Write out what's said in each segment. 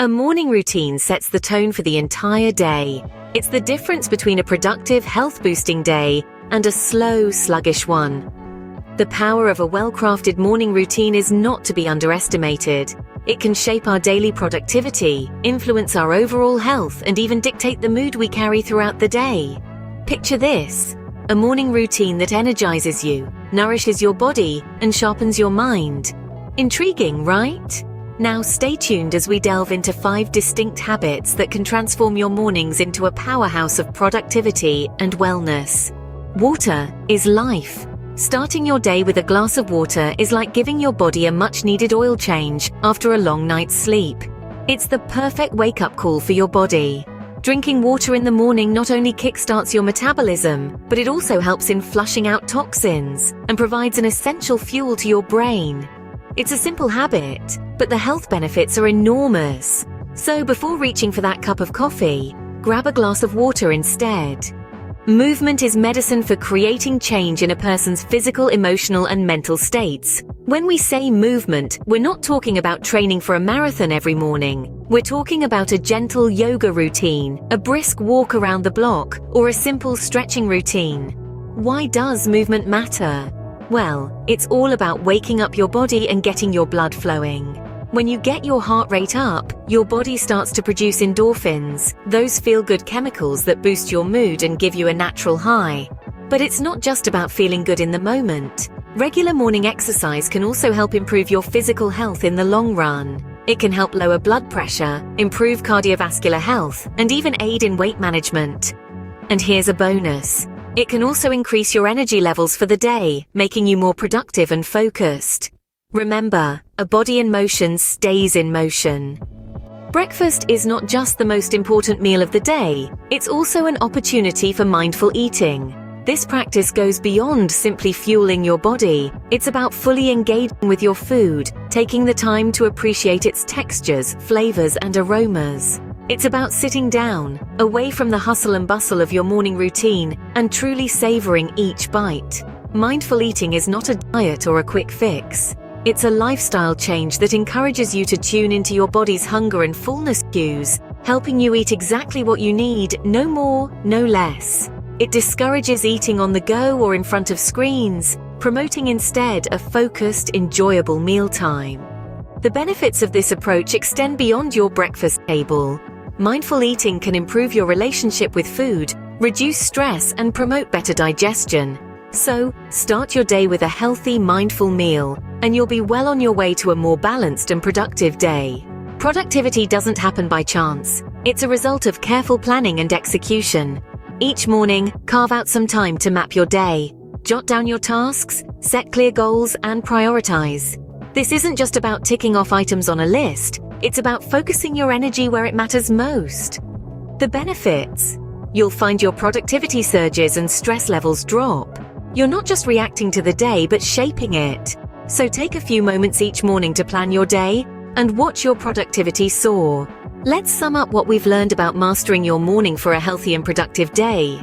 A morning routine sets the tone for the entire day. It's the difference between a productive, health-boosting day and a slow, sluggish one. The power of a well-crafted morning routine is not to be underestimated. It can shape our daily productivity, influence our overall health, and even dictate the mood we carry throughout the day. Picture this: a morning routine that energizes you, nourishes your body, and sharpens your mind. Intriguing, right? Now stay tuned as we delve into 5 distinct habits that can transform your mornings into a powerhouse of productivity and wellness. Water is life. Starting your day with a glass of water is like giving your body a much-needed oil change after a long night's sleep. It's the perfect wake-up call for your body. Drinking water in the morning not only kickstarts your metabolism, but it also helps in flushing out toxins and provides an essential fuel to your brain. It's a simple habit, but the health benefits are enormous. So before reaching for that cup of coffee, grab a glass of water instead. Movement is medicine for creating change in a person's physical, emotional, and mental states. When we say movement, we're not talking about training for a marathon every morning. We're talking about a gentle yoga routine, a brisk walk around the block, or a simple stretching routine. Why does movement matter? Well, it's all about waking up your body and getting your blood flowing. When you get your heart rate up, your body starts to produce endorphins, those feel-good chemicals that boost your mood and give you a natural high. But it's not just about feeling good in the moment. Regular morning exercise can also help improve your physical health in the long run. It can help lower blood pressure, improve cardiovascular health, and even aid in weight management. And here's a bonus. It can also increase your energy levels for the day, making you more productive and focused. Remember, a body in motion stays in motion. Breakfast is not just the most important meal of the day, it's also an opportunity for mindful eating. This practice goes beyond simply fueling your body. It's about fully engaging with your food, taking the time to appreciate its textures, flavors, and aromas. It's about sitting down, away from the hustle and bustle of your morning routine, and truly savoring each bite. Mindful eating is not a diet or a quick fix. It's a lifestyle change that encourages you to tune into your body's hunger and fullness cues, helping you eat exactly what you need, no more, no less. It discourages eating on the go or in front of screens, promoting instead a focused, enjoyable mealtime. The benefits of this approach extend beyond your breakfast table. Mindful eating can improve your relationship with food, reduce stress, and promote better digestion. So, start your day with a healthy, mindful meal, and you'll be well on your way to a more balanced and productive day. Productivity doesn't happen by chance. It's a result of careful planning and execution. Each morning, carve out some time to map your day. Jot down your tasks, set clear goals, and prioritize. This isn't just about ticking off items on a list. It's about focusing your energy where it matters most. The benefits: you'll find your productivity surges and stress levels drop. You're not just reacting to the day, but shaping it. So take a few moments each morning to plan your day and watch your productivity soar. Let's sum up what we've learned about mastering your morning for a healthy and productive day.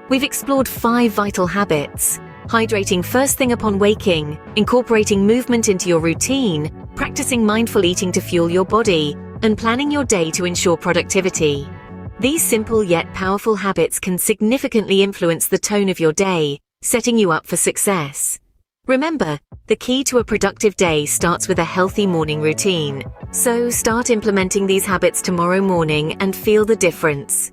We've explored 5 vital habits: hydrating first thing upon waking, incorporating movement into your routine, practicing mindful eating to fuel your body, and planning your day to ensure productivity. These simple yet powerful habits can significantly influence the tone of your day, setting you up for success. Remember, the key to a productive day starts with a healthy morning routine. So start implementing these habits tomorrow morning and feel the difference.